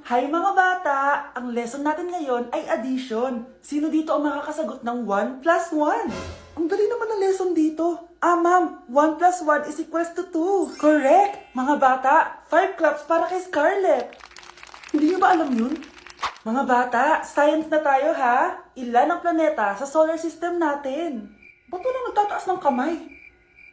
Hi mga bata! Ang lesson natin ngayon ay addition. Sino dito ang makakasagot ng 1 plus 1? Ang dali naman ng lesson dito. Ma'am, 1 plus 1 is equals to 2. Correct! Mga bata, 5 claps para kay Scarlett. Hindi niyo ba alam yun? Mga bata, science na tayo ha? Ilan ang planeta sa solar system natin? Ba't walang nagtataas ng kamay?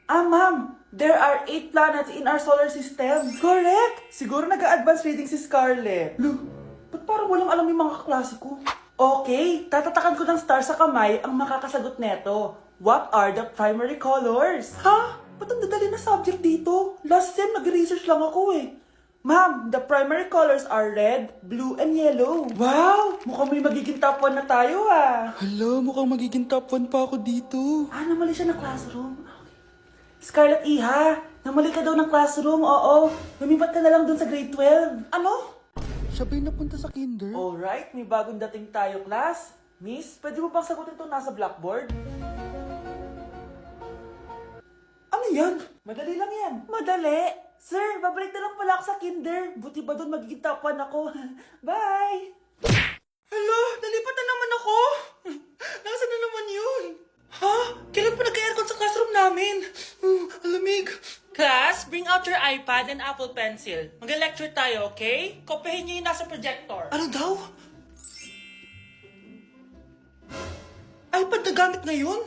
Ma'am, there are 8 planets in our solar system. Correct! Siguro nag-a-advance reading si Scarlett. Lo, ba't parang walang alam yung mga kaklase ko? Okay, tatatakan ko ng star sa kamay ang makakasagot neto. What are the primary colors? Ha? Ba't ang dadali na subject dito? Last sem, nag-research lang ako eh. Ma'am, the primary colors are red, blue, and yellow. Wow! Mukhang may magiging top 1 na tayo ah. Hala, mukhang magiging top 1 pa ako dito. Namali siya na classroom. Scarlett Iha, namali ka daw ng classroom, oo. Lumipat ka na lang dun sa grade 12. Ano? Siya ba'y napunta sa kinder? Alright, may bagong dating tayo, class. Miss, pwede mo bang sagutin ito nasa blackboard? Ano yan? Madali lang yan. Madali? Sir, babalik na lang pala ako sa kinder. Buti ba doon magiging top 1 ako? Bye! Hala, nalipat na naman ako. Nasaan na naman yun? Ha? Kailan pa nagka-aircon sa classroom namin? Alamig. Class, bring out your iPad and Apple Pencil. Mag-lecture tayo, okay? Kopyahin niyo yung nasa projector. Ano daw? iPad na gamit ngayon?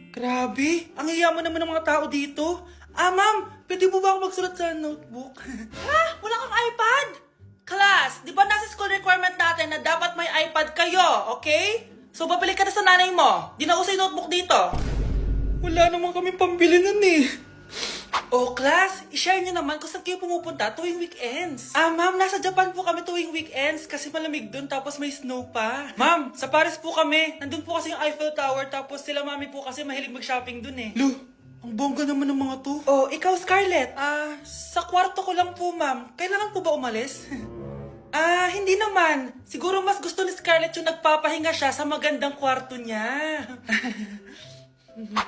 Grabe, ang yayaman naman ng mga tao dito. Ma'am, pwede mo ba ako magsulat sa notebook? Ha? Wala kang iPad? Class, di ba nasa school requirement natin na dapat may iPad kayo, okay? So, babalik ka na sa nanay mo. Di na uso yung notebook dito. Wala naman kami pambili nun eh. Oh, class, i-share nyo naman kung saan kayo pumupunta tuwing weekends. Ma'am, nasa Japan po kami tuwing weekends kasi malamig dun tapos may snow pa. Ma'am, sa Paris po kami. Nandun po kasi yung Eiffel Tower tapos sila mami po kasi mahilig mag-shopping dun eh. Lo, ang bongga naman ng mga to. Oh, ikaw Scarlett. Sa kwarto ko lang po ma'am. Kailangan po ba umalis? Hindi naman. Siguro mas gusto ni Scarlett yung nagpapahinga siya sa magandang kwarto niya.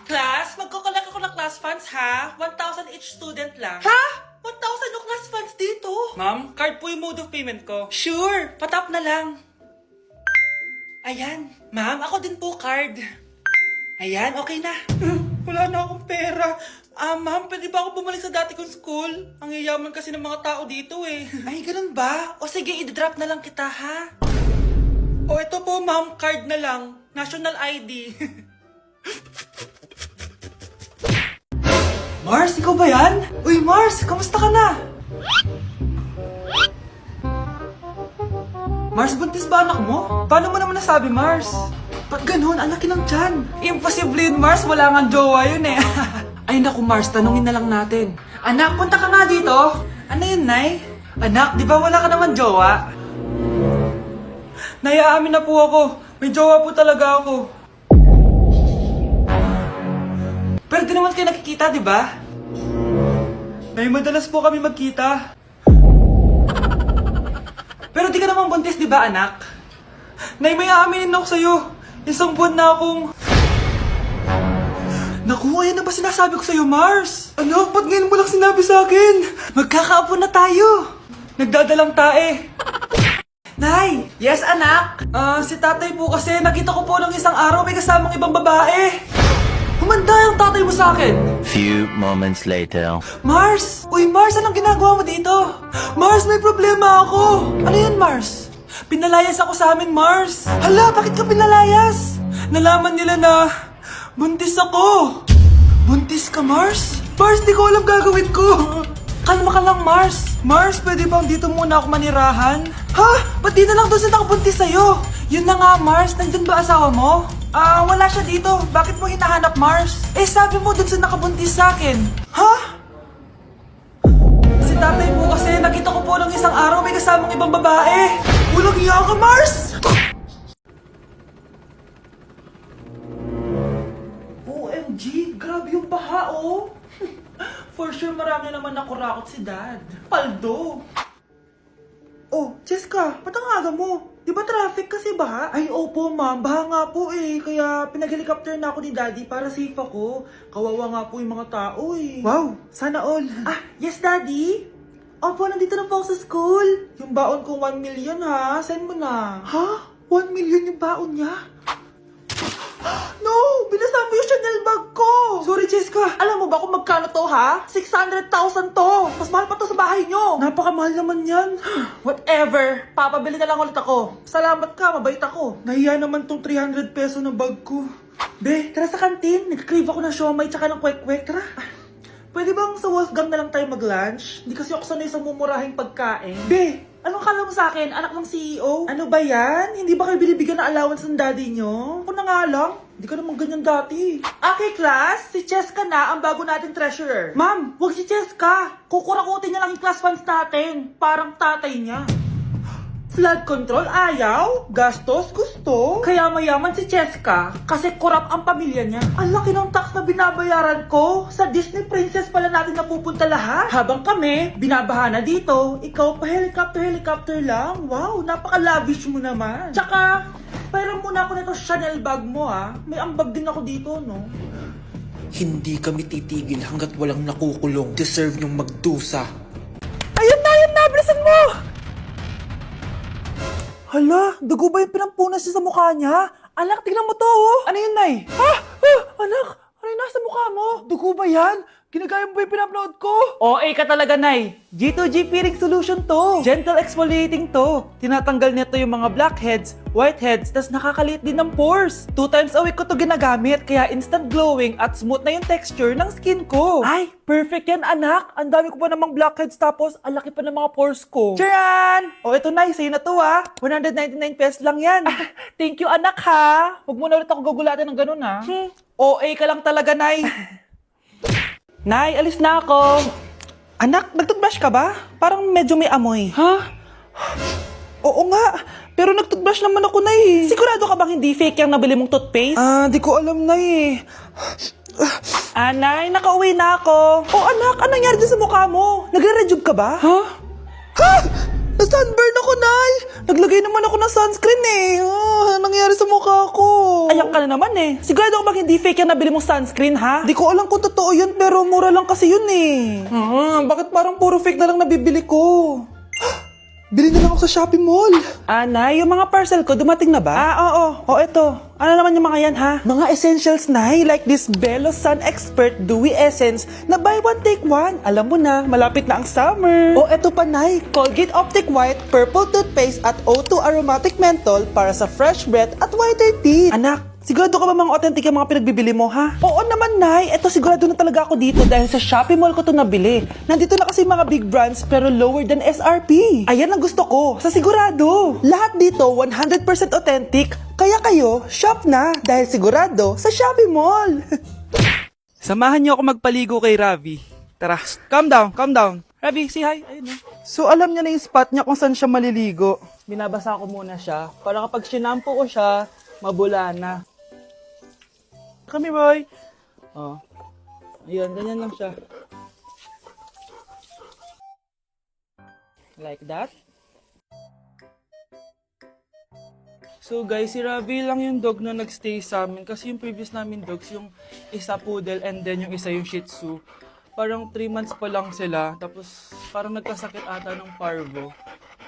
Class, magkukulak ako ng class funds ha? 1,000 each student lang. Ha? 1,000 yung class funds dito? Ma'am, card po yung mode of payment ko. Sure, patap na lang. Ayan. Ma'am, ako din po card. Ayan, okay na. Wala na akong pera. Ma'am, pwede ba ako bumalik sa dati kong school? Ang yayaman kasi ng mga tao dito eh. Ay, ganun ba? O sige, i-drop na lang kita ha? O ito po ma'am, card na lang. National ID. Mars, ikaw ba yan? Uy Mars, kamusta ka na? Mars, buntis ba anak mo? Paano mo naman nasabi, Mars? Ba't ganun? Ang laki ng tiyan. Imposible yun, Mars. Wala nga jowa yun eh. Ay naku, Mars. Tanungin na lang natin. Anak, punta ka nga dito. Ano yun, Nay? Anak, di ba wala ka naman jowa? Nay, aamin na po ako. May jowa po talaga ako. Pero di naman kayo nakikita, di ba? Nay, madalas po kami magkita. Pero di ka naman buntis, di ba, anak? Nay, may aaminin ako sa'yo. Isang buwan na akong... Naku, ayan na ba sinasabi ko sa'yo, Mars? Anak, ba't ngayon mo lang sinabi sa akin? Magkakaapo na tayo. Nagdadalang tae. Nay! Yes, anak? Si tatay po kasi nakita ko po ng isang araw may kasamang ibang babae. Humanda yung tatay mo sa akin. Few moments later. Mars! Uy, Mars, anong ginagawa mo dito? Mars, may problema ako. Ano yun, Mars? Pinalayas ako sa amin, Mars. Hala, bakit ka pinalayas? Nalaman nila na buntis ako. Buntis ka, Mars? Mars, di ko alam gagawin ko. Kalma ka lang, Mars. Mars, pwede bang dito muna ako manirahan? Ha? Ba't di na lang doon sa nakabuntis sa'yo? Yun na nga, Mars. Nandun ba asawa mo? Wala siya dito. Bakit mo hinahanap, Mars? Eh, sabi mo dun sa nakabuntis sa akin. Ha? Si tatay po kasi nakita ko po ng isang araw may kasamang ibang babae. Walang iya ka, Mars! OMG, grabe yung baha, oh. For sure, marami naman nakurakot si Dad. Paldo! Oh, Cheska, ba't ang aga mo? Di ba traffic kasi baha? Ay, opo ma'am, baha nga po eh. Kaya pinag-helicopter na ako ni Daddy para safe ako. Kawawa nga po yung mga tao eh. Wow, sana all. Yes Daddy? Opo, nandito na po ako sa school. Yung baon kong 1 million ha, send mo na. Ha? 1 million yung baon niya? No! Binasa mo yung Chanel bag ko! Sorry, Jessica. Alam mo ba kung magkano to, ha? 600,000 to! Mas mahal pa to sa bahay nyo! Napakamahal naman yan. Whatever. Papabili na lang ulit ako. Salamat ka, mabait ako. Nahiya naman tong 300 peso na bag ko. Be, tara sa kantin. Nag-crave ako ng siomay tsaka ng kwek-kwek. Tara. Pwede bang sa Wolfgang na lang tayo mag-lunch? Hindi kasi ako sanay sa mumurahing pagkain. Be, anong kala mo sa akin? Anak ng CEO? Ano ba yan? Hindi ba kayo binibigyan ng allowance ng daddy nyo? Ako na nga lang. Hindi ka naman ganyan dati. Okay, class. Si Cheska na ang bago nating treasurer. Ma'am, wag si Cheska. Kukurakutin niya lang yung class funds natin. Parang tatay niya. Flood control, ayaw. Gastos, gusto. Kaya mayaman si Cheska kasi korap ang pamilya niya. Ang laki ng tax na binabayaran ko. Sa Disney Princess pala natin napupunta lahat. Habang kami, binabaha na dito. Ikaw pa helicopter lang. Wow, napaka-lavish mo naman. Tsaka, pairam muna ako nito Chanel bag mo ha. May ambag din ako dito, no? Hindi kami titigil hanggat walang nakukulong. Deserve niyong magdusa. Ayun na, bilisan mo! Hala, dugo ba yung pinampunas niya sa mukha niya? Anak, tingnan mo to, oh. Ano yun, Nay? Ha? Anak, ano yung nasa mukha mo? Dugo ba yan? Ginagaya mo ba yung pinupload ko? OA ka talaga, Nay. G2G peeling solution to. Gentle exfoliating to. Tinatanggal nito yung mga blackheads, whiteheads, tas nakakaliit din ng pores. 2 times a week ko to ginagamit, kaya instant glowing at smooth na yung texture ng skin ko. Ay, perfect yan, anak. Ang dami ko pa namang blackheads tapos ang laki pa ng mga pores ko. Charan! O, ito, Nay, sa'yo na to, ha. 199 pesos lang yan. Thank you, anak, ha. Huwag mo na ulit ako gugulatin ng ganun, ha. OA ka lang talaga, Nay. Nay, alis na ako. Anak, nagtoothbrush ka ba? Parang medyo may amoy. Ha? Oo nga. Pero nagtoothbrush naman ako, Nay. Sigurado ka bang hindi fake yung nabili mong toothpaste? Di ko alam, Nay. Nay, nakauwi na ako. Oh, anak, anong nangyari dyan sa mukha mo? Nagre-rejuve ka ba? Ha? Ha? Na-sunburn ako, Nay. Naglagay naman ako ng sunscreen eh. Nangyari sa mukha ko. Ayak ka na naman eh. Sigurado ka bang hindi fake yung nabili mong sunscreen, ha? Di ko alam kung totoo yun, pero mura lang kasi yun eh. Bakit parang puro fake na lang nabibili ko? Bili na lang ako sa Shopee Mall. Nay, yung mga parcel ko, dumating na ba? Oo. O, eto. Ano naman yung mga yan, ha? Mga essentials, Nay, like this Belo Sun Expert Dewy Essence na buy one, take one. Alam mo na, malapit na ang summer. O, eto pa, Nay. Colgate Optic White, Purple Toothpaste at O2 Aromatic Menthol para sa fresh breath at whiter teeth. Anak, sigurado ka ba mga authentic yung mga pinagbibili mo, ha? Oo naman, Nay. Eto, sigurado na talaga ako dito dahil sa Shopee Mall ko to nabili. Nandito na kasi mga big brands pero lower than SRP. Ayan ang gusto ko, sa sigurado. Lahat dito 100% authentic. Kaya kayo, shop na dahil sigurado sa Shopee Mall. Samahan niyo ako magpaligo kay Ravi. Tara, calm down. Ravi, say hi. Ayun na. So alam niya na yung spot niya kung saan siya maliligo. Binabasa ko muna siya para kapag sinampo ko siya, mabula na. Kami, boy. Oh. Ayun, ganyan lang siya. Like that. So guys, si Ravi lang yung dog na nagstay sa amin kasi yung previous namin dogs, yung isa poodle and then yung isa yung shih tzu. Parang 3 months pa lang sila, tapos parang nagkasakit ata ng parvo.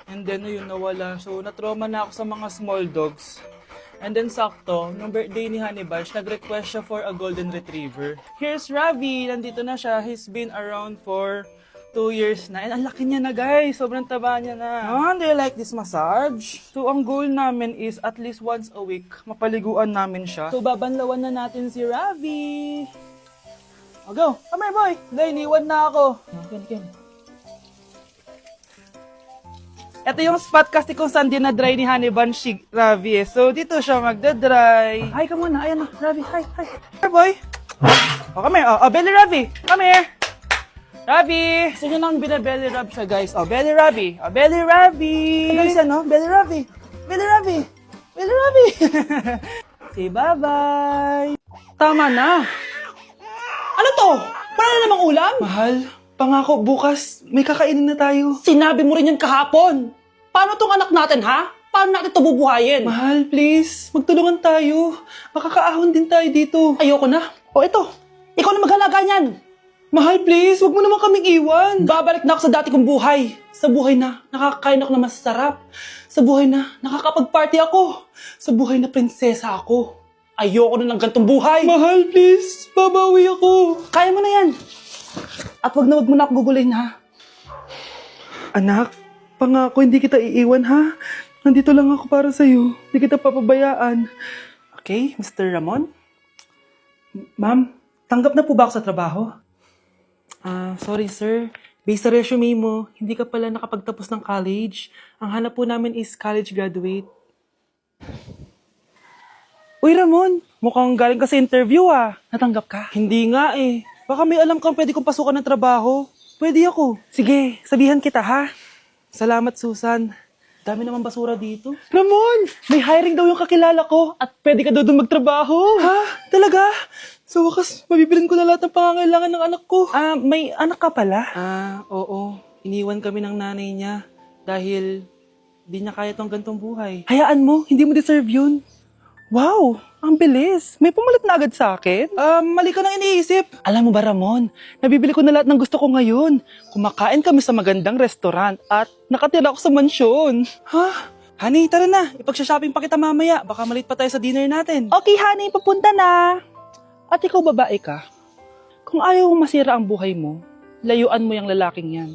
And then yun, nawala. So na-trauma na ako sa mga small dogs. And then sakto, nung birthday ni Honey Bunch, nag-request siya for a golden retriever. Here's Ravi, nandito na siya. He's been around for 2 years na. And ang laki niya na, guys. Sobrang taba niya na. Do you like this massage? So ang goal namin is at least once a week, mapaliguan namin siya. So babanlawan na natin si Ravi. O go, come here, boy. Dahil iniwan na ako. Ken. Ito yung spot kasi kung saan dinadry ni Honey Bunch si Ravi eh. So, dito siya magdadry. Hi ka muna. Ayan na, Ravi. Hi. Here, boy. O, come here. O, belly Ravi. Come here. Ravi. Gusto nyo nang binabelly rub siya, guys. O, belly Ravi. O, belly Ravi. Guys, ano? Belly Ravi. Belly Ravi. Belly Ravi. Say bye-bye. Tama na. Ano to? Para na namang ulam? Mahal, pangako bukas may kakainin na tayo. Sinabi mo rin yan kahapon. Paano tong anak natin, ha? Paano natin ito bubuhayin? Mahal, please, magtulungan tayo. Makakaahon din tayo dito. Ayoko na. O ito, ikaw na maghalaga niyan. Mahal, please, wag mo naman kaming iwan. Babalik na ako sa dati kong buhay. Sa buhay na nakakain ako ng masarap. Sa buhay na nakakapag-party ako. Sa buhay na prinsesa ako. Ayoko na ng gantong buhay. Mahal, please, babawi ako. Kaya mo na yan. At wag mo na ako gugulin, ha? Anak, pangako hindi kita iiwan, ha? Nandito lang ako para sa'yo. Hindi kita papabayaan. Okay, Mr. Ramon? Ma'am, tanggap na po ba ako sa trabaho? Sorry sir. Based sa resume mo, hindi ka pala nakapagtapos ng college. Ang hanap po namin is college graduate. Uy Ramon, mukhang galing ka sa interview ah. Natanggap ka? Hindi nga eh. Baka may alam kang pwede kong pasukan ng trabaho. Pwede ako. Sige, sabihan kita ha. Salamat Susan. Dami naman basura dito. Ramon! May hiring daw yung kakilala ko at pwede ka daw doon magtrabaho. Ha? Talaga? Sa wakas, mabibilin ko na lahat ng pangangailangan ng anak ko. May anak ka pala? Oo. Iniwan kami ng nanay niya dahil di niya kaya tong gantong buhay. Hayaan mo, hindi mo deserve yun. Wow, ang bilis. May pumalit na agad sa akin? Mali ka nang iniisip. Alam mo ba Ramon, nabibili ko na lahat ng gusto ko ngayon. Kumakain kami sa magandang restaurant at nakatira ako sa mansyon. Ha? Honey, tara na. Ipag-shopping pa kita mamaya. Baka malit pa tayo sa dinner natin. Okay, honey. Papunta na. At ikaw babae ka. Kung ayaw mo masira ang buhay mo, layuan mo yung lalaking yan.